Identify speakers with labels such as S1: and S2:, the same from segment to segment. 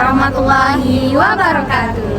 S1: warahmatullahi wabarakatuh.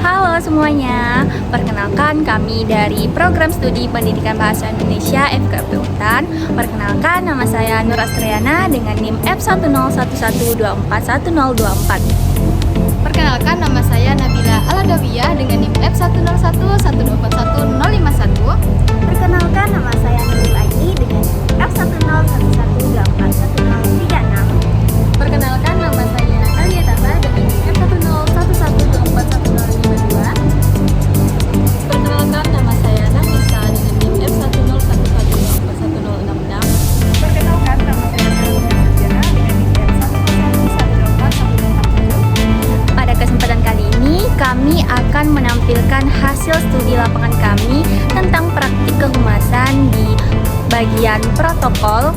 S2: Halo semuanya, perkenalkan kami dari Program Studi Pendidikan Bahasa Indonesia FKP Untan. Perkenalkan, nama saya Nur Astriana dengan NIM F10112411024.
S1: Perkenalkan, nama saya Nabila Aladawiyah dengan NIM F10112411051.
S3: Perkenalkan, nama saya Nurul Aini dengan F10112411036.
S2: Perkenalkan, nama saya Natalia Tata dengan NIM F10112411052. Perkenalkan, nama saya Nafisa dengan NIM F10112411066.
S4: Perkenalkan, nama saya Saruna Sarjana dengan NIM F101144167.
S2: Pada kesempatan kali ini, kami akan menampilkan hasil studi lapangan kami tentang praktik kehumasan di bagian protokol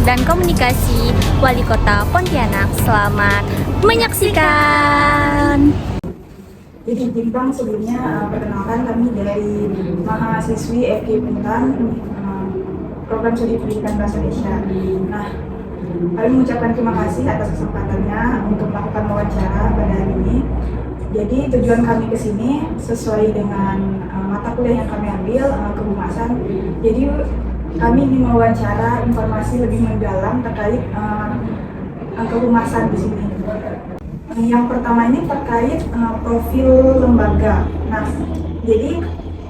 S2: dan komunikasi Wali Kota Pontianak. Selamat menyaksikan.
S4: Jadi Bintang sebelumnya perkenalkan kami dari mahasiswi FK Untan program studi pendidikan bahasa Indonesia. Nah, kami mengucapkan terima kasih atas kesempatannya untuk melakukan wawancara pada hari ini. Jadi tujuan kami ke sini sesuai dengan mata kuliah yang kami ambil, kehumasan. Jadi kami ingin mewawancara informasi lebih mendalam terkait kehumasan di sini. Yang pertama ini terkait profil lembaga. Nah, jadi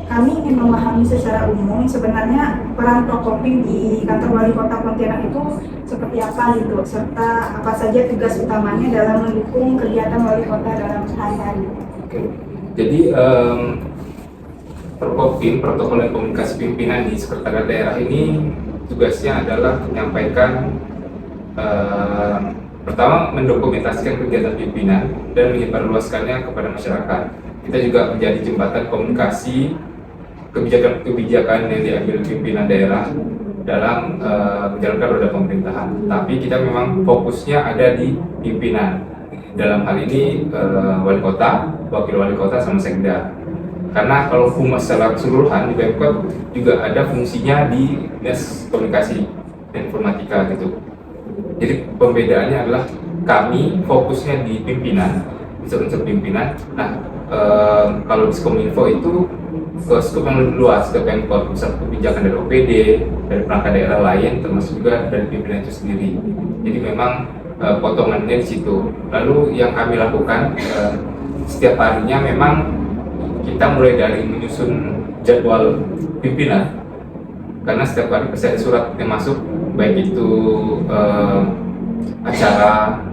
S4: kami ingin memahami secara umum sebenarnya peran Prokopim di kantor Wali Kota Pontianak itu seperti apa gitu, serta apa saja tugas utamanya dalam mendukung kegiatan Wali Kota dalam sehari-hari.
S5: Oke. Jadi Prokopim, Protokol dan Komunikasi Pimpinan di Sekretariat Daerah ini tugasnya adalah menyampaikan pertama mendokumentasikan kegiatan pimpinan dan menyebarluaskannya kepada masyarakat. Kita juga menjadi jembatan komunikasi kebijakan-kebijakan yang diambil pimpinan daerah dalam menjalankan roda pemerintahan. Tapi kita memang fokusnya ada di pimpinan. Dalam hal ini wali kota, wakil wali kota sama sekda. Karena kalau humas secara keseluruhan di Pemkot juga ada fungsinya di dinas komunikasi dan informatika gitu. Jadi pembedaannya adalah kami fokusnya di pimpinan, unsur-unsur pimpinan. Nah, kalau di Kominfo itu ke skup yang lebih luas, ke Pemkot, pusat kebijakan dari OPD, dari perangkat daerah lain, termasuk juga dari pimpinan itu sendiri. Jadi memang potongannya di situ. Lalu yang kami lakukan setiap harinya memang kita mulai dari menyusun jadwal pimpinan, karena setiap hari pasti ada surat yang masuk, baik itu acara,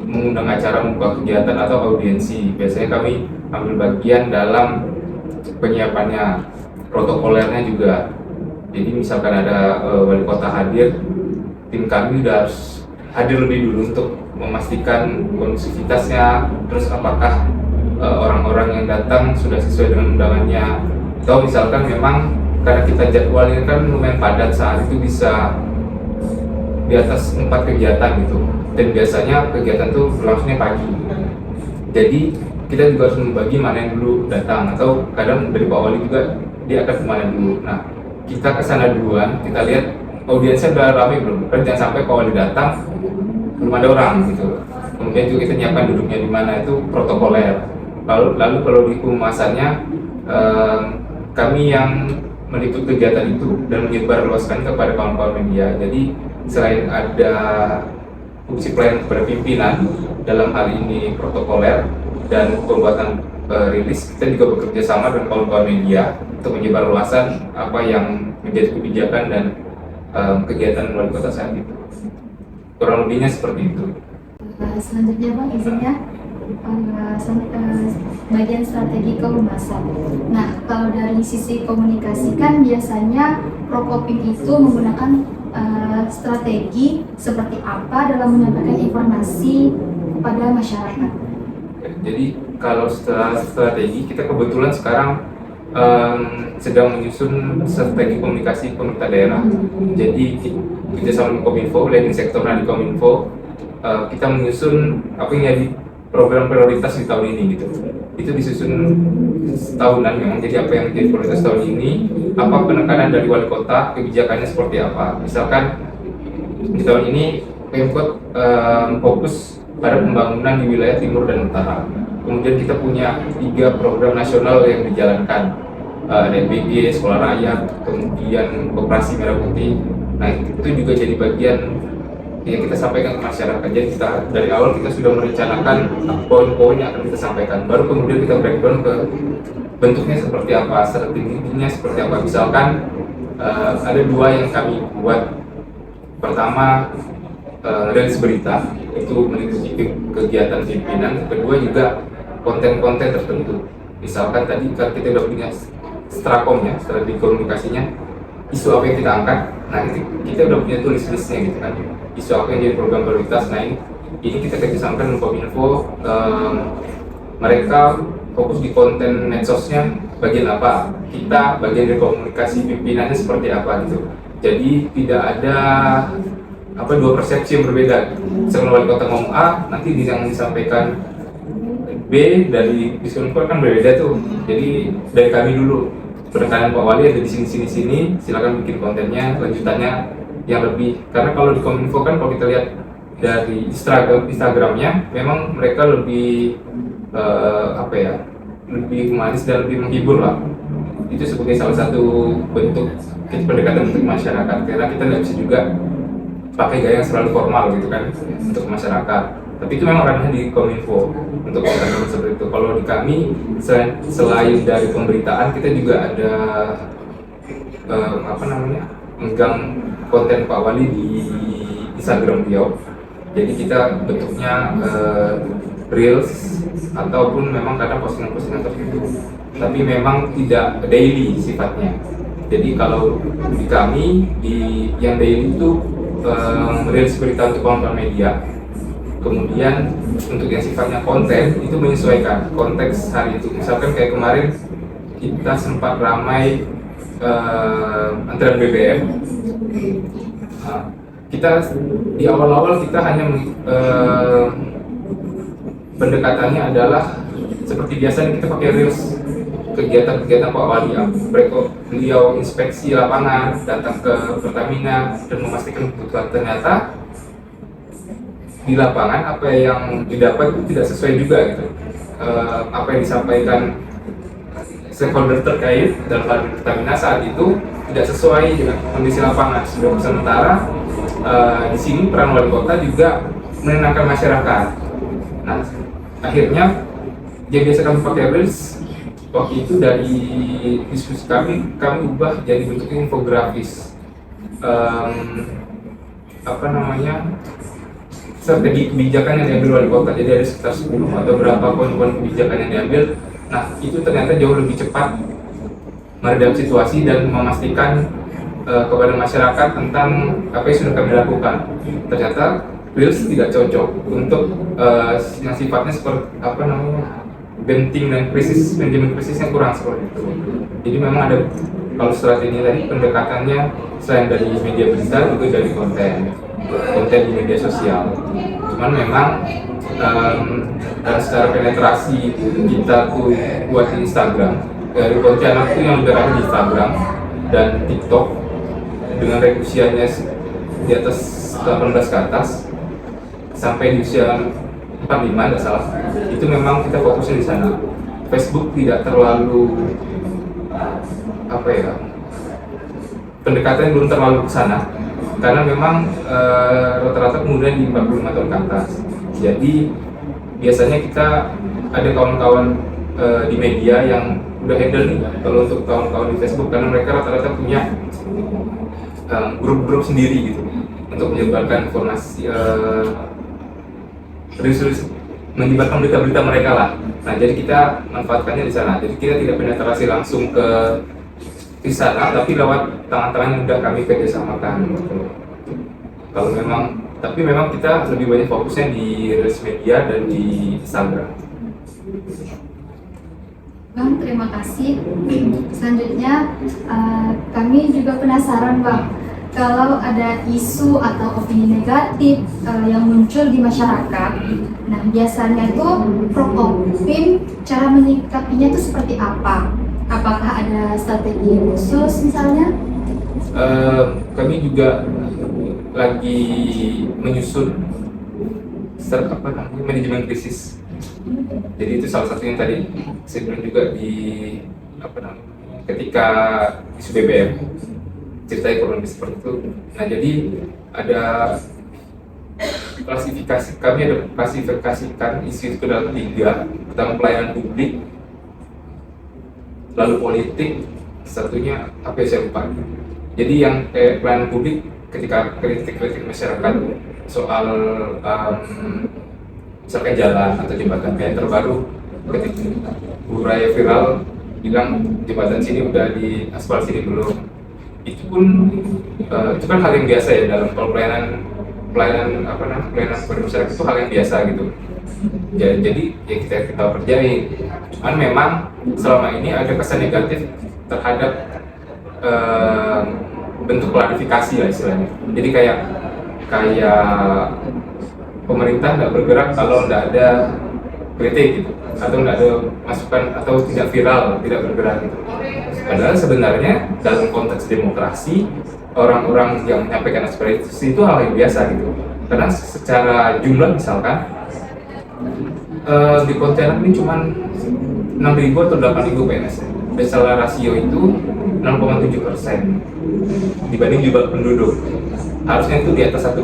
S5: mengundang acara, membuka kegiatan atau audiensi. Biasanya kami ambil bagian dalam penyiapannya, protokolernya juga. Jadi misalkan ada wali kota hadir, tim kami sudah harus hadir lebih dulu untuk memastikan kondusivitasnya, terus apakah orang-orang yang datang sudah sesuai dengan undangannya, atau misalkan memang karena kita jadwalnya kan lumayan padat, saat itu bisa di atas 4 kegiatan gitu, dan biasanya kegiatan itu berlangsungnya pagi. Jadi kita juga harus membagi mana yang dulu datang, atau kadang dari Pak Wali juga dia akan kemana dulu. Nah, kita kesana duluan, kita lihat audiensnya udah ramai belum, kan jangan sampai Pak Wali datang belum ada orang gitu. Kemudian juga kita nyiapkan duduknya di mana, itu protokoler. Lalu kalau di kehumasannya kami yang meliput kegiatan itu dan menyebarluaskan kepada kawan-kawan media. Jadi selain ada fungsi pelayanan kepada pimpinan dalam hal ini protokoler dan pembuatan rilis, kita juga bekerja sama dengan kawan-kawan media untuk menyebarluaskan apa yang menjadi kebijakan dan kegiatan wali kota saat itu. Kurang lebihnya seperti itu.
S1: Selanjutnya Bang, izinnya bagian strategi kehumasan. Nah, kalau dari sisi komunikasi kan biasanya Prokopim itu menggunakan strategi seperti apa dalam menyampaikan informasi kepada masyarakat.
S5: Jadi kalau setelah strategi, kita kebetulan sekarang sedang menyusun strategi komunikasi pemerintah daerah. Jadi kita sama Kominfo, leading sektornya di Kominfo, kita menyusun apa yang jadi program prioritas di tahun ini gitu. Itu disusun tahunan memang. Jadi apa yang menjadi prioritas tahun ini, apa penekanan dari wali kota, kebijakannya seperti apa. Misalkan di tahun ini Pemkot fokus pada pembangunan di wilayah timur dan utara. Kemudian kita punya 3 program nasional yang dijalankan, ada BG, Sekolah Rakyat, kemudian Koperasi Merah Putih. Nah itu juga jadi bagian yang kita sampaikan ke masyarakat. Jadi kita dari awal kita sudah merencanakan poin-poin yang akan kita sampaikan, baru kemudian kita breakdown ke bentuknya seperti apa, strateginya seperti apa. Misalkan ada 2 yang kami buat. Pertama, rilis berita, itu meliputi kegiatan pimpinan. Kedua juga konten-konten tertentu. Misalkan tadi kita udah punya strakomnya, strategi komunikasinya, isu apa yang kita angkat. Nah kita udah punya tulis listnya gitu kan, isu apa yang jadi program prioritas. Nah ini kita kerjasamakan dengan Kominfo. Mereka fokus di konten medsosnya bagian apa, kita bagian dari komunikasi pimpinannya seperti apa gitu. Jadi tidak ada 2 persepsi yang berbeda. Misalnya wali kota ngomong A, nanti yang disampaikan B dari Diskominfo kan berbeda tuh. Jadi dari kami dulu, penekanan Pak Wali ada di sini, silakan bikin kontennya, lanjutannya yang lebih. Karena kalau di Kominfo kan kalau kita lihat dari Instagramnya, memang mereka lebih lebih humanis dan lebih menghibur lah. Itu sebagai salah satu bentuk pendekatan untuk masyarakat. Karena kita nggak bisa juga pakai gaya yang selalu formal gitu kan untuk masyarakat. Tapi itu memang ranahnya di Kominfo untuk pendekatan seperti itu. Kalau di kami selain dari pemberitaan, kita juga ada megang konten Pak Wali di Instagram beliau. Jadi kita bentuknya reels ataupun memang kadang postingan-postingan tertentu. Tapi memang tidak daily sifatnya. Jadi kalau di kami yang daily itu rilis berita untuk penonton media. Kemudian untuk yang sifatnya konten itu menyesuaikan konteks hari itu. Misalkan kayak kemarin kita sempat ramai antrean BBM. Kita di awal-awal kita hanya pendekatannya adalah seperti biasanya kita pakai reels kegiatan-kegiatan Pak Wali. Beliau inspeksi lapangan, datang ke Pertamina dan memastikan kebutuhan. Ternyata di lapangan apa yang didapat itu tidak sesuai juga gitu. Apa yang disampaikan stakeholder terkait dalam hal Pertamina saat itu tidak sesuai dengan kondisi lapangan. Sudah sementara di sini peran wali kota juga menenangkan masyarakat. Nah, akhirnya yang biasa kami pakai reels waktu itu dari diskusi kami ubah jadi bentuknya infografis. Strategi kebijakan yang diambil wali kota. Jadi ada sekitar 10 atau berapa poin-poin kebijakan yang diambil. Nah, itu ternyata jauh lebih cepat meredam situasi dan memastikan kepada masyarakat tentang apa yang sudah kami lakukan. Ternyata reels tidak cocok untuk yang sifatnya seperti banting dan manajemen krisis yang kurang seperti itu. Jadi memang ada, kalau strategi tadi pendekatannya selain dari media berita juga dari konten di media sosial. Cuman memang secara penetrasi kita tuh buat di Instagram, dari Pontianak tuh yang berada di Instagram dan TikTok dengan usianya di atas 18 ke atas sampai di usia 45 nggak salah, itu memang kita fokusnya di sana. Facebook tidak terlalu pendekatannya belum terlalu ke sana karena memang rata-rata kemudian di 45 tahun ke atas. Jadi biasanya kita ada kawan-kawan di media yang udah handle nih kalau untuk kawan-kawan di Facebook, karena mereka rata-rata punya grup-grup sendiri gitu untuk menyebarkan informasi, menyebarkan berita-berita mereka lah. Nah, jadi kita manfaatkannya di sana. Jadi kita tidak penetrasi langsung ke sana, tapi lewat tangan-tangan yang sudah kami kerjasamakan. Kalau memang kita lebih banyak fokusnya di reels media dan di Instagram.
S1: Bang, terima kasih. Selanjutnya kami juga penasaran, Bang, kalau ada isu atau opini negatif yang muncul di masyarakat, nah biasanya tuh Prokopim cara menyikapinya tuh seperti apa? Apakah ada strategi khusus misalnya?
S5: Kami juga lagi menyusun manajemen krisis. Jadi itu salah satunya tadi saya bilang juga di ketika isu BBM cerita ekonomi seperti itu. Nah jadi ada kami ada klasifikasikan isu itu ke dalam 3. Pertama pelayanan publik, lalu politik, satunya apa ya saya lupa. Jadi yang pelayanan publik ketika kritik masyarakat soal misalkan jalan atau jembatan, kayak terbaru ketika Buraya viral bilang jembatan sini udah di aspal, sini belum. Itu kan hal yang biasa ya dalam pelayanan masyarakat, itu hal yang biasa gitu. Jadi ya kita kerjain. Cuman memang selama ini ada kesan negatif terhadap bentuk klarifikasi lah istilahnya. Jadi kayak pemerintah nggak bergerak kalau nggak ada kritik gitu, atau nggak ada masukan, atau tidak viral, tidak bergerak gitu. Padahal sebenarnya dalam konteks demokrasi, orang-orang yang menyampaikan aspirasi itu hal yang biasa gitu. Karena secara jumlah misalkan di Pontianak ini cuma 6.000 atau 8.000 PNS. Dan secara rasio itu 6,7% dibanding jumlah penduduk. Harusnya itu di atas 1%.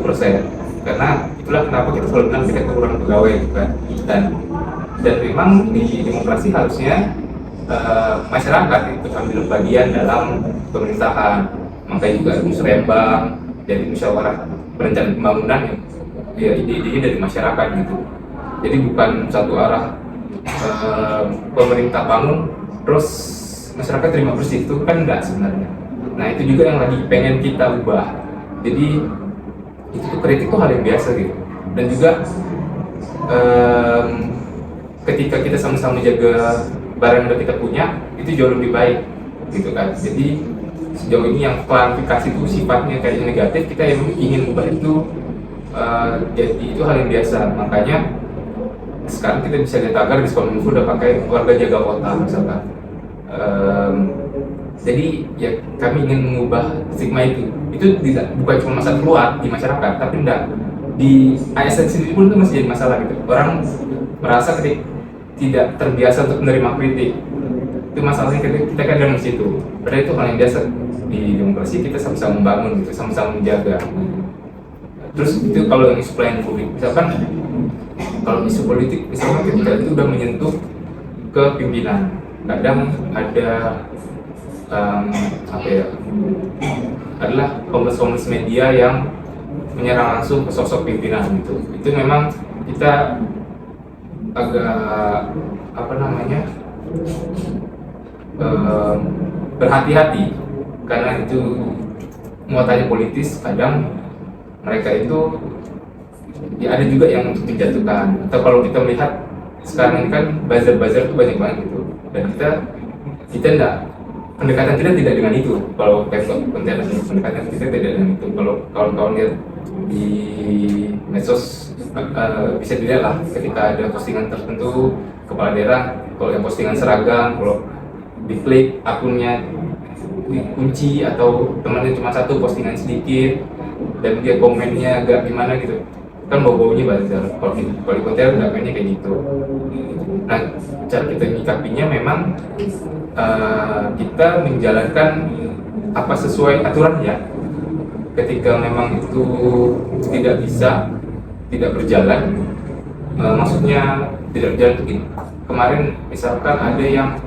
S5: Karena itulah kenapa kita selalu bilang kita kekurangan pegawai gitu kan. Dan memang di demokrasi harusnya masyarakat itu ambil bagian dalam pemerintahan. Makanya juga musrembang, jadi musyawarah perencanaan pembangunan ya ide-ide dari masyarakat gitu. Jadi bukan satu arah pemerintah bangun terus masyarakat terima bersih, itu kan enggak sebenarnya. Nah itu juga yang lagi pengen kita ubah. Jadi itu tuh kritik tuh hal yang biasa gitu. Dan juga ketika kita sama-sama menjaga barang yang kita punya, itu jauh lebih baik gitu kan. Jadi sejauh ini yang klarifikasi itu sifatnya kayak negatif, kita yang ingin ubah itu jadi itu hal yang biasa. Makanya sekarang kita bisa lihat agar di Kominfo udah pakai warga jaga kota misalkan. Jadi ya kami ingin mengubah stigma itu bukan cuma masalah keluar di masyarakat, tapi enggak di ASN sendiri pun itu masih jadi masalah gitu. Orang merasa tidak terbiasa untuk menerima kritik. Itu masalahnya kita kadang di situ. Padahal itu hal yang biasa di demokrasi, kita sama-sama membangun gitu, sama-sama menjaga. Terus itu kalau yang isu pelayanan publik, misalkan kalau isu politik, misalkan ketika itu udah menyentuh ke pimpinan, kadang ada adalah komunitas media yang menyerang langsung ke sosok pimpinan gitu. Itu memang kita agak berhati-hati karena itu muatannya politis. Kadang mereka itu ya ada juga yang untuk dijatuhkan, atau kalau kita melihat sekarang ini kan buzzer itu banyak banget gitu, dan kita enggak, pendekatan kita tidak dengan itu. Kalau pendekatan kita tidak dengan itu. Kalau kawan-kawan lihat di medsos bisa dilihat lah ketika ada postingan tertentu kepala daerah, kalau yang postingan seragam, kalau diklik akunnya dikunci atau temannya cuma satu postingan sedikit dan dia komennya agak gimana gitu, kan bau-baunya buzzer. Kalau di konten kayaknya kayak gitu. Nah cara kita menyikapinya memang kita menjalankan apa sesuai aturan ya. Ketika memang itu tidak berjalan, maksudnya tidak berjalan begini. Kemarin misalkan ada yang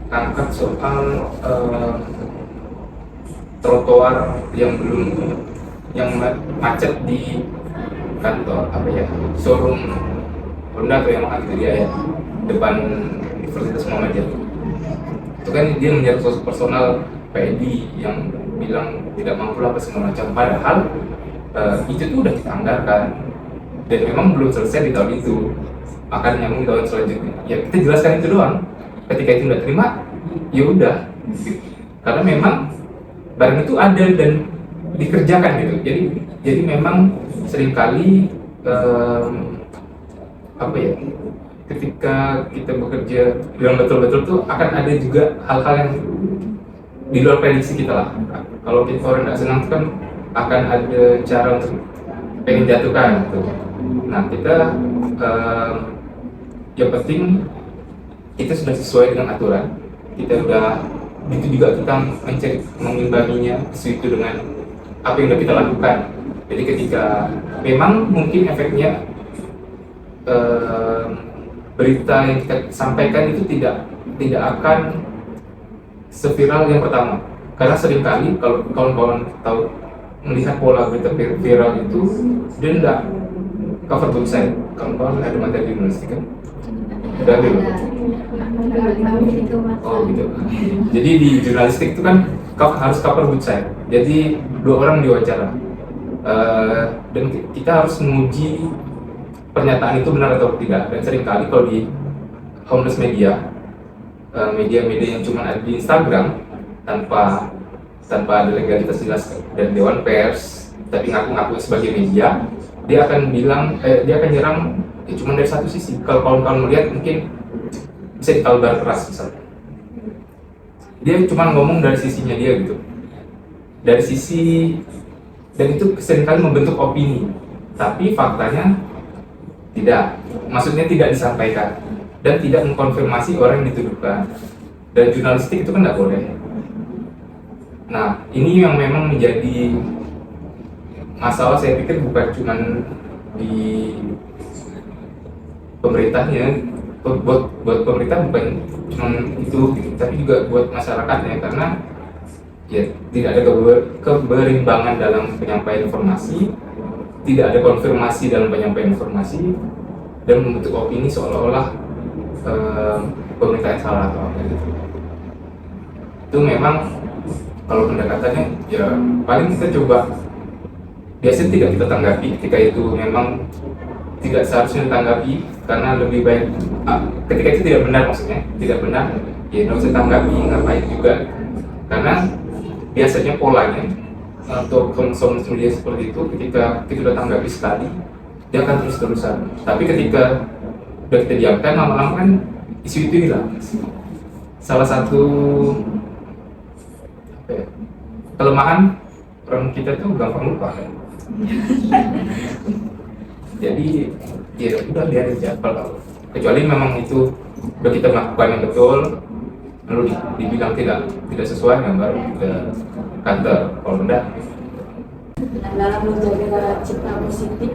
S5: angkat soal trotoar yang macet di kantor showroom Honda atau yang gitu dia ya, depan Universitas Muhammadiyah. Itu kan dia menyerang sosok personal PEDI yang bilang tidak mampu apa segala macam, padahal itu tuh udah kita anggarkan dan memang belum selesai di tahun itu, akan nyambung di tahun selanjutnya. Ya kita jelaskan itu doang. Ketika itu nggak terima, ya udah, karena memang barang itu ada dan dikerjakan gitu. Jadi memang seringkali ketika kita bekerja yang betul-betul tuh akan ada juga hal-hal yang di luar prediksi kita lah. Kalau kita orang nggak senang kan akan ada cara untuk pengen jatuhkan gitu. Nah kita yang penting kita sudah sesuai dengan aturan, kita udah itu juga kita mengimbanginya itu dengan apa yang sudah kita lakukan. Jadi ketika memang mungkin efeknya berita yang kita sampaikan itu tidak akan seviral yang pertama, karena seringkali kalau kawan-kawan tahu melihat pola berita viral itu dia tidak cover website. Kawan-kawan ada materi jurnalistik kan? Udah dulu. Oh gitu. Jadi di jurnalistik itu kan harus cover website. Jadi 2 orang diwawancara dan kita harus menguji pernyataan itu benar atau tidak. Dan seringkali kalau di homeless media, media-media yang cuma ada di Instagram tanpa ada legalitas jelas dari Dewan Pers, tapi ngaku-ngaku sebagai media, dia akan bilang, dia akan nyerang cuma dari satu sisi. Kalau kawan-kawan melihat mungkin bisa ditalbar keras misalnya. Dia cuma ngomong dari sisinya dia gitu, dari sisi, dan itu seringkali membentuk opini, tapi faktanya tidak, maksudnya tidak disampaikan dan tidak mengkonfirmasi orang yang dituduhkan. Dan jurnalistik itu kan tidak boleh. Nah, ini yang memang menjadi masalah, saya pikir bukan cuma di pemerintahnya, buat pemerintah bukan cuma itu, tapi juga buat masyarakatnya, karena ya tidak ada keberimbangan dalam penyampaian informasi, tidak ada konfirmasi dalam penyampaian informasi, dan membentuk opini seolah-olah pemerintah yang salah atau apa gitu. Itu memang kalau pendekatannya ya paling kita coba, biasanya tidak kita tanggapi ketika itu memang tidak seharusnya ditanggapi, karena lebih baik ketika itu tidak benar, maksudnya tidak benar ya nggak usah tanggapi, ngapain juga, karena biasanya polanya untuk konsumsi media seperti itu, ketika kita sudah tanggapi sekali dia akan terus-terusan, tapi ketika udah kita diamkan, lama-lama kan isu itu hilang. Salah satu kelemahan orang kita tuh gampang lupa kan. Jadi ya udah biarin aja, kalau kecuali memang itu udah kita melakukan yang betul, lalu dibilang tidak sesuai, yang baru ke kantor. Kalau enggak,
S6: dalam menjaga citra positif,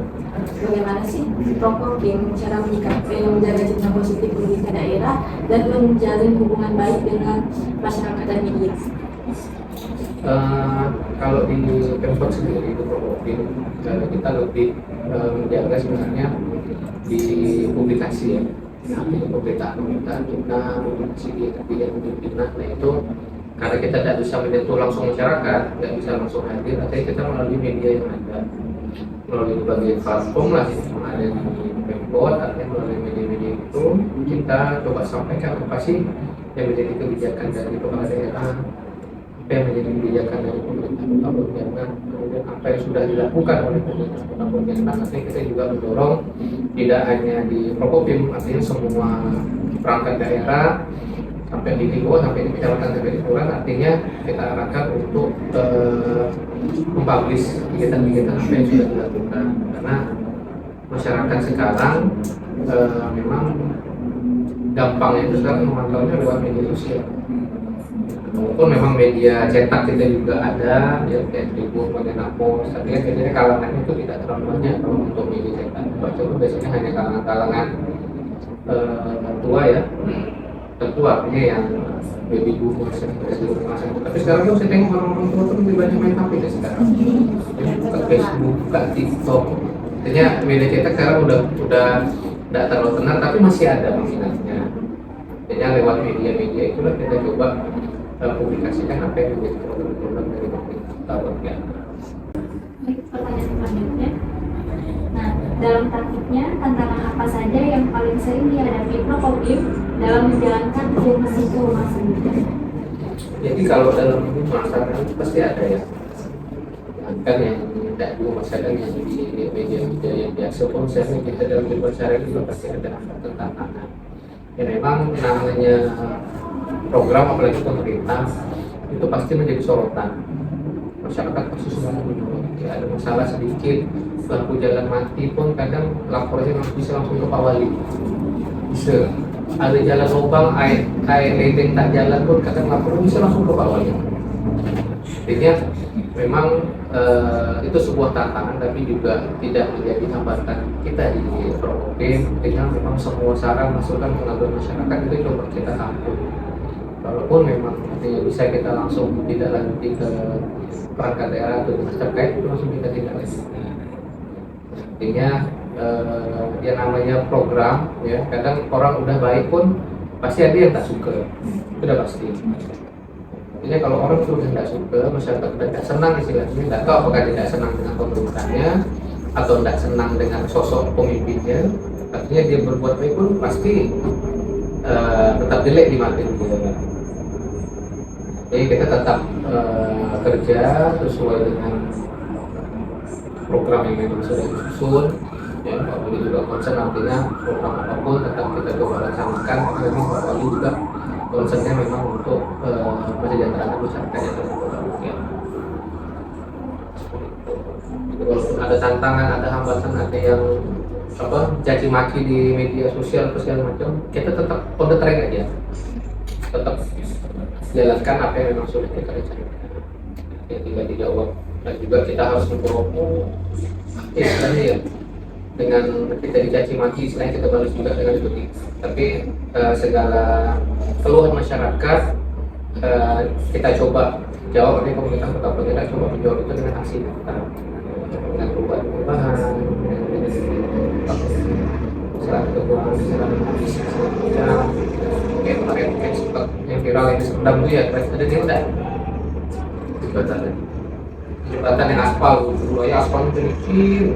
S6: bagaimana sih Prokopim cara menjaga citra positif pendidikan daerah dan menjalin hubungan baik dengan masyarakat dan media?
S7: Kalau di Pemkot sendiri itu Prokopim kita lebih menjaga sebenarnya di publikasi ya, pemberitaan kita, publikasi di pimpinan. Nah itu karena kita tidak bisa menyentuh langsung masyarakat, tidak bisa langsung hadir, artinya kita melalui media yang ada, melalui berbagai platform lah yang ada di Pemkot, artinya melalui media-media itu kita coba sampaikan apa sih yang menjadi kebijakan dari kepala daerah, apa yang menjadi kebijakan dari pemerintah kota Pontianak, kemudian apa yang sudah dilakukan oleh pemerintah kota Pontianak. Artinya kita juga mendorong tidak hanya di Prokopim, artinya semua perangkat daerah sampai di bawah, sampai di kecamatan, sampai di kelurahan, artinya kita arahkan untuk mempublish kegiatan-kegiatan apa yang sudah dilakukan, karena masyarakat sekarang memang gampangnya itu sekarang memantaunya lewat media sosial. Walaupun memang media cetak kita juga ada, ya kayak Tribun, Pontianak Post, tapi kan biasanya kalangannya itu tidak terlalu banyak kalau untuk media cetak. Baca itu biasanya hanya kalangan-kalangan tua ya, tentu artinya yang baby boomers, tapi sekarang tuh saya tengok orang-orang tua tuh lebih banyak main HP deh sekarang. Jadi buka Facebook, buka TikTok, artinya media cetak sekarang udah tidak terlalu tenar, tapi masih ada minatnya. Jadi lewat media-media itulah kita coba publikasikan apa yang menjadi program-program dari pemerintah ya.
S1: Baik, pertanyaan selanjutnya. Nah, dalam praktiknya tantangan apa saja yang paling sering dihadapi Prokopim dalam menjalankan fungsi kehumasan?
S7: Jadi kalau dalam masyarakat itu pasti ada ya, kan yang tidak juga masyarakat yang di media-media yang biasa konsernya kita dalam berbicara juga pasti ada tantangan. Ya memang namanya program apalagi pemerintah itu pasti menjadi sorotan masyarakat pasti semua menjawab. Ya, ada masalah sedikit, lampu jalan mati pun kadang lapornya bisa langsung ke Pak Wali. Bisa. Ada jalan lubang, air ledeng tak jalan pun kadang lapornya bisa langsung ke Pak Wali. Intinya memang itu sebuah tantangan, tapi juga tidak menjadi hambatan kita di Prokopim. Dengan memang semua saran masukan pengaduan masyarakat itu coba kita tampung. Walaupun memang artinya bisa kita langsung tidak lanjuti ke perangkat daerah atau dinas terkait, itu langsung kita tidak lanjuti. Artinya yang namanya program, ya kadang orang udah baik pun pasti ada yang tak suka, itu udah pasti. Artinya kalau orang sudah tidak suka, masyarakat sudah tidak senang istilahnya, tidak tahu apakah tidak senang dengan pemerintahnya atau tidak senang dengan sosok pemimpinnya, artinya dia berbuat baik pun pasti tetap jelek di mata dia. Jadi kita tetap kerja sesuai dengan program yang memang sudah disusun. Ya, Pak Wali juga concern, artinya program apapun tetap kita coba laksanakan. Memang Pak Wali juga concernnya memang untuk kesejahteraan masyarakat yang terdampak. Ya. Walaupun ada tantangan, ada hambatan, ada yang caci maki di media sosial atau segala macam, kita tetap on the track aja, tetap jalankan apa yang memang sudah kita rencanakan. Ya, tinggal dijawab, dan juga kita harus mempromo istilahnya ya, dengan kita dicaci maki istilahnya kita balas juga dengan itu. Tapi segala keluhan masyarakat kita coba jawab. Ini pemerintah Kota Pontianak coba menjawab itu dengan aksi nyata, dengan perubahan selain kekurangan kesehatan medis kayak kemarin kayak sempat yang viral yang di Serdang itu ya, ada dia enggak jembatan yang aspal dulu ya, aspal itu licin,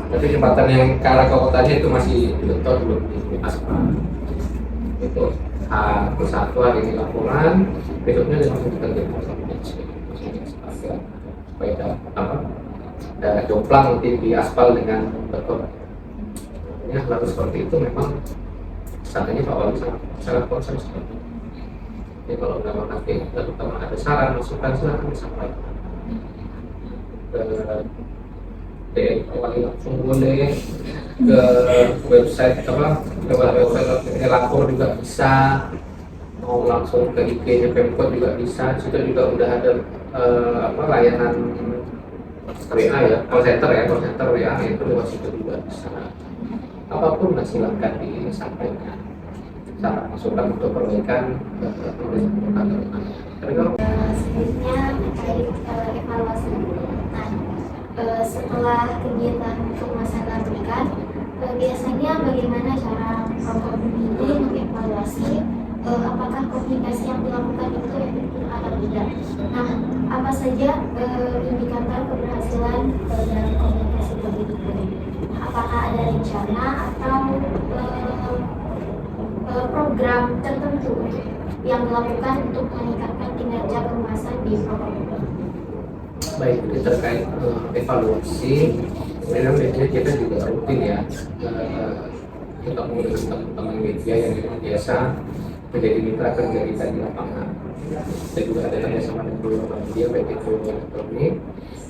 S7: tapi jembatan yang ke arah ke kotanya itu masih beton, belum di aspal. Itu satu hari ini laporan, besoknya langsung kita supaya ada jomplang nanti di aspal dengan beton. Ya, lalu seperti itu memang katanya Pak Wali sangat concern sekali. Jadi kalau memang nanti terutama ada saran masukan silakan disampaikan ke Wali, langsung boleh ke website ke website lapor juga bisa, mau langsung ke IG-nya Pemkot juga bisa. Di situ juga udah ada layanan WA ya, call center WA itu lewat situ juga bisa. Apapun silakan disampaikan saran masukan untuk perbaikan
S1: Selanjutnya terkait evaluasi. Nah, setelah kegiatan kemasan dilakukan, biasanya bagaimana cara Prokopim ini mengevaluasi apakah komunikasi yang dilakukan itu efektif atau tidak. Nah, apa saja indikator keberhasilan dalam komunikasi publik itu? Apakah ada rencana atau program tertentu yang dilakukan untuk meningkatkan kinerja kehumasan di Prokopim?
S7: Baik, jadi terkait evaluasi, memang biasanya kita juga rutin ya ketemu dengan teman-teman media yang memang biasa menjadi mitra kerja kita di lapangan. Kita juga ada kerjasama dengan beberapa media, baik itu elektronik,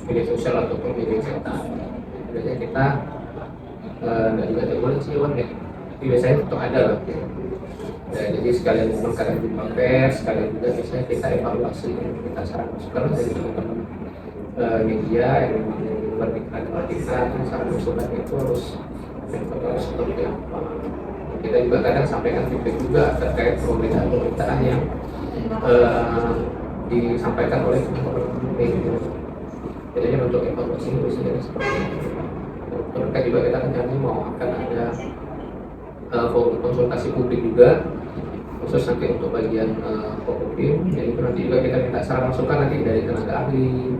S7: media sosial ataupun media cetak. Biasanya kita nggak juga ada bulan sih ya, tapi biasanya untuk ada lah. Ya, jadi sekalian memang kadang jumpa pers, sekalian juga biasanya kita evaluasi, kita saran masukan dari teman-teman media yang memang bermitra dengan kita, saran masukan itu harus seperti apa. Kita juga kadang sampaikan feedback juga terkait pemberitaan yang disampaikan oleh teman-teman media. Jadi untuk evaluasi ini biasanya seperti itu. Terkait juga kita rencananya mau akan ada konsultasi publik juga, khusus nanti untuk bagian Prokopim. Jadi nanti juga kita minta saran masukan nanti dari tenaga ahli,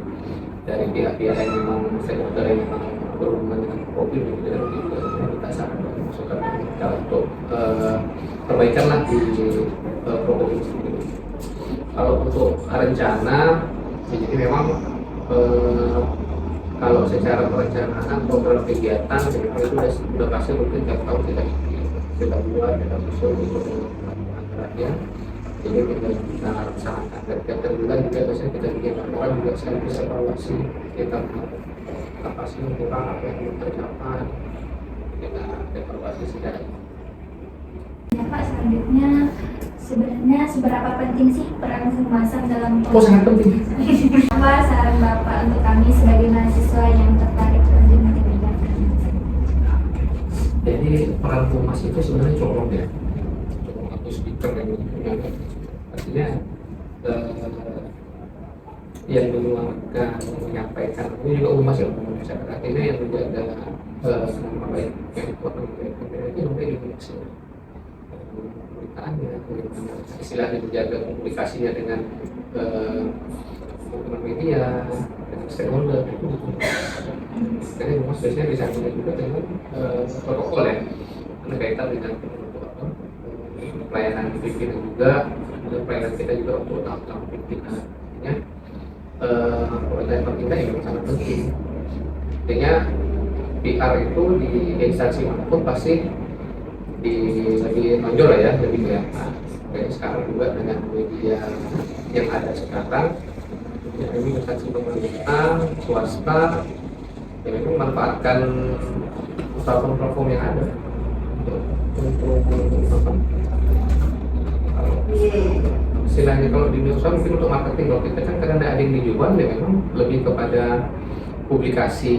S7: dari pihak-pihak yang memang stakeholder yang memang berhubungan dengan Prokopim, jadi nanti juga minta saran masukan kita untuk perbaikan lah di Prokopim sendiri. Kalau untuk rencana, jadi memang kalau secara perencanaan program kegiatan itu sudah pasti mungkin tiap tahun kita buat, kita susun itu ya. Jadi kita laksanakan dan tiap bulan juga biasanya kita bikin laporan juga sekaligus evaluasi kita apa sih yang kurang, apa yang belum tercapai, kita evaluasi sedang.
S1: Ya Pak, selanjutnya sebenarnya seberapa penting sih peran kehumasan dalam
S7: Oh, sangat penting.
S1: apa saran Bapak untuk kami sebagai mahasiswa yang tertarik terjun di bidang kehumasan?
S7: Jadi peran humas itu sebenarnya colok ya, colok atau speaker yang artinya yang menyuarakan, menyampaikan itu juga humas ya, masyarakat ini yang menjaga nama baik yang kuat itu mungkin Indonesia. Pemerintahannya, istilahnya menjaga komunikasinya dengan teman media, dengan stakeholder itu betul. Jadi humas biasanya disambungkan juga dengan protokol ya, karena kaitan dengan pelayanan pimpinan juga, dan pelayanan kita juga untuk tahap-tahap pimpinannya. Pelayanan kita yang sangat penting. Artinya PR itu di instansi manapun pasti lebih menonjol lah ya, lebih kelihatan. Kayak sekarang juga dengan media yang ada sekarang, ya ini instansi pemerintah, swasta, ya memang manfaatkan platform-platform yang ada untuk apa? Istilahnya kalau di Indonesia mungkin untuk marketing, kalau kita kan karena ada yang dijual ya memang lebih kepada publikasi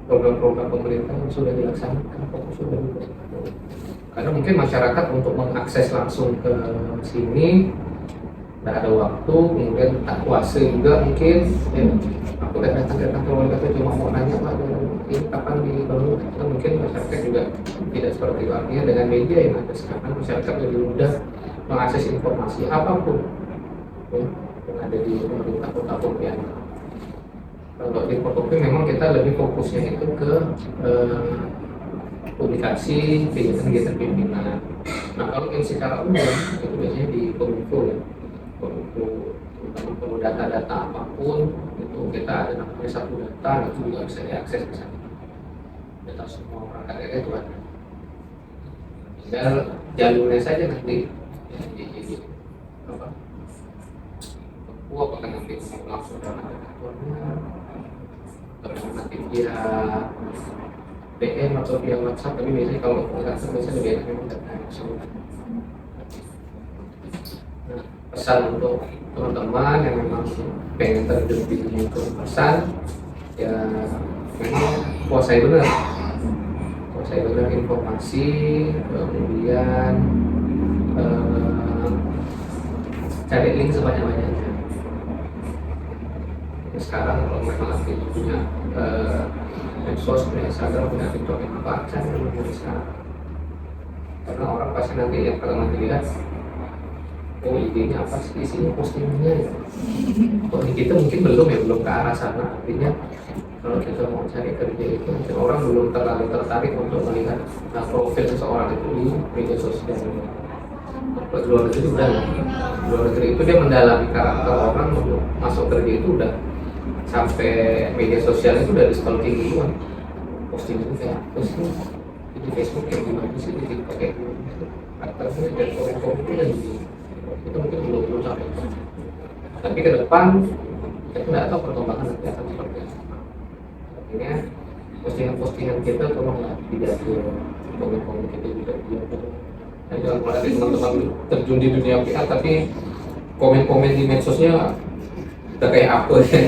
S7: program-program pemerintah yang sudah dilaksanakan, sudah karena mungkin masyarakat untuk mengakses langsung ke sini tidak ada waktu, kemudian tak kuasa juga mungkin ya, aku datang ke warga cuma mau nanya Pak ini kapan dibangun, mungkin masyarakat juga tidak seperti itu. Artinya dengan media yang ada sekarang masyarakat lebih mudah mengakses informasi apapun ya, yang ada di pemerintah kota Pontianak. Kalau di Portopi memang kita lebih fokusnya itu ke publikasi kegiatan-kegiatan pimpinan. Nah kalau yang secara umum itu biasanya di Kominfo ya, Kominfo untuk data-data apapun itu kita ada namanya satu data, itu juga bisa diakses ke sana. Data semua perangkat daerah itu ada. Tinggal jalurnya saja nanti ya, di apa? Apakah nanti langsung dalam kantornya, atau nanti via DM atau via WhatsApp, tapi biasanya kalau WhatsApp biasanya lebih enak memang data langsung. Nah, pesan untuk teman-teman yang memang pengen terjun di dunia kehumasan, ya memang kuasai benar informasi, kemudian cari link sebanyak-banyaknya. Sekarang kalau memang aktif punya medsos, punya Instagram, punya TikTok yang baca bisa, karena orang pasti nanti yang pertama dilihat oh idenya apa sih, isinya postingnya ya. Kalau kita mungkin belum ke arah sana. Artinya kalau kita mau cari kerja itu mungkin orang belum terlalu tertarik untuk melihat profil seseorang itu di media sosial. Luar negeri udah, luar negeri itu dia mendalami karakter orang untuk masuk kerja itu udah sampai media sosial itu udah di stalking duluan. Posting itu kayak posting di Facebook kayak gimana sih, di TikTok kayak gimana sih, karakternya dan komen-komen itu dan itu mungkin belum sampai. Tapi ke depan kita nggak tahu perkembangan nanti akan seperti apa. Artinya postingan-postingan kita tolonglah dijaga, komen-komen kita juga dijaga. Dan jangan pernah ada teman-teman terjun di dunia PR tapi komen-komen di medsosnya udah kayak apa ya.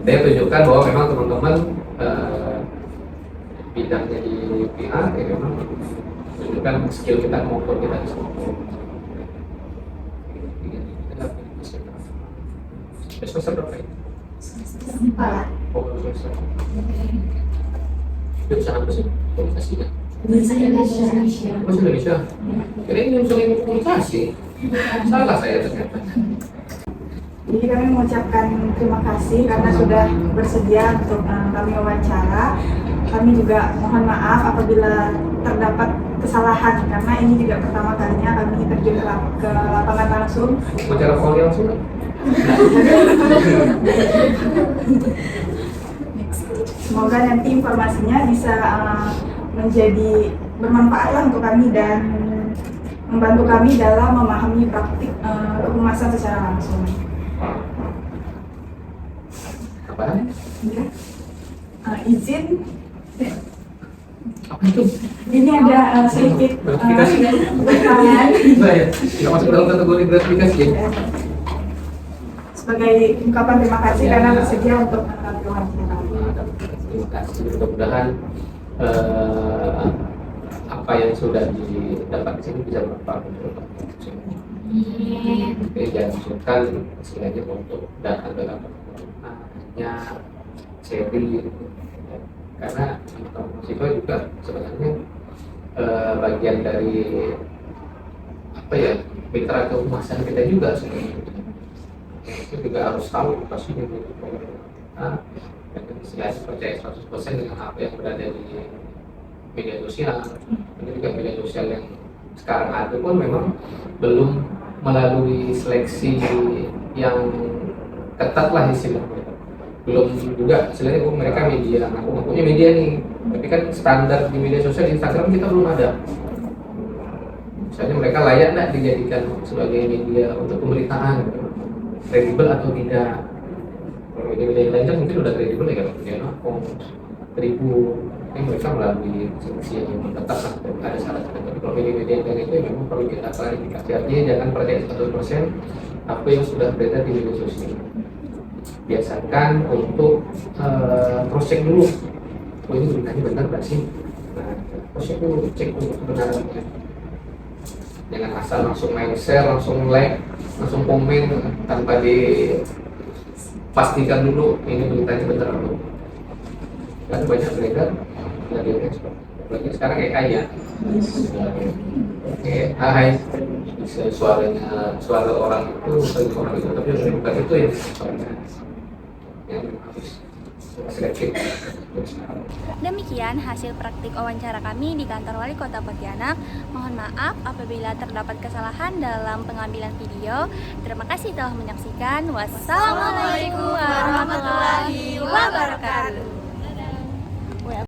S7: Saya tunjukkan bahwa memang teman-teman bidangnya di PR ya memang tunjukkan skill kita, kemampuan kita di sana. Semester berapa ya? Oh, semester. Jurusan apa sih? Komunikasinya?
S1: Bahasa Indonesia.
S7: Bahasa Indonesia? Jadi ini jurusan komunikasi? Salah saya ternyata.
S4: Jadi kami mengucapkan terima kasih karena sudah bersedia untuk kami wawancara. Kami juga mohon maaf apabila terdapat kesalahan karena ini juga pertama kalinya kami terjun ke lapangan langsung.
S7: Wawancara voli langsung?
S4: Semoga nanti informasinya bisa menjadi bermanfaat lah untuk kami dan membantu kami dalam memahami praktik kehumasan secara langsung.
S7: Apa?
S4: Ya. Izin.
S7: Apa itu?
S4: Ini ada sedikit
S7: Gratifikasi.
S4: pertanyaan.
S7: Baik, nggak masuk dalam kategori gratifikasi ya?
S4: Sebagai ungkapan terima kasih karena bersedia untuk menanggapi wawancara.
S7: Terima kasih. Mudah-mudahan apa yang sudah didapat di sini bisa bermanfaat untuk Bapak. Oke, jangan sungkan istilahnya untuk datang ke kantor hanya sharing, karena mahasiswa juga sebenarnya bagian dari apa ya, mitra kehumasan kita juga sebenarnya. Itu juga harus tahu pasti dan istilahnya percaya 100% dengan apa yang berada di media sosial. Ini juga media sosial yang sekarang ada pun memang belum melalui seleksi yang ketat lah istilahnya. Belum juga istilahnya mereka media, aku ngakunya media nih, tapi kan standar di media sosial Instagram kita belum ada. Misalnya mereka layak nggak dijadikan sebagai media untuk pemberitaan, kredibel atau tidak. Kalau media-media yang lain kan mungkin udah kredibel ya, kalau media Tribun, ini mereka melalui seleksi yang ketat lah, ada syarat-syarat. Tapi kalau media-media yang lain itu memang perlu kita klarifikasi. Artinya jangan percaya 100% apa yang sudah beredar di media sosial. Biasakan untuk cross check dulu. Oh, ini beritanya benar nggak sih? Nah, cross check dulu, cek dulu kebenarannya. Jangan asal langsung main share, langsung like, langsung komen tanpa dipastikan dulu ini beritanya benar atau tidak. Kan banyak beredar dari ekspor. Apalagi sekarang AI ya. AI suara orang itu bagi orang itu, tapi bukan itu yang harus selektif.
S2: Demikian hasil praktik wawancara kami di kantor Wali Kota Pontianak. Mohon maaf apabila terdapat kesalahan dalam pengambilan video. Terima kasih telah menyaksikan. Wassalamualaikum warahmatullahi wabarakatuh.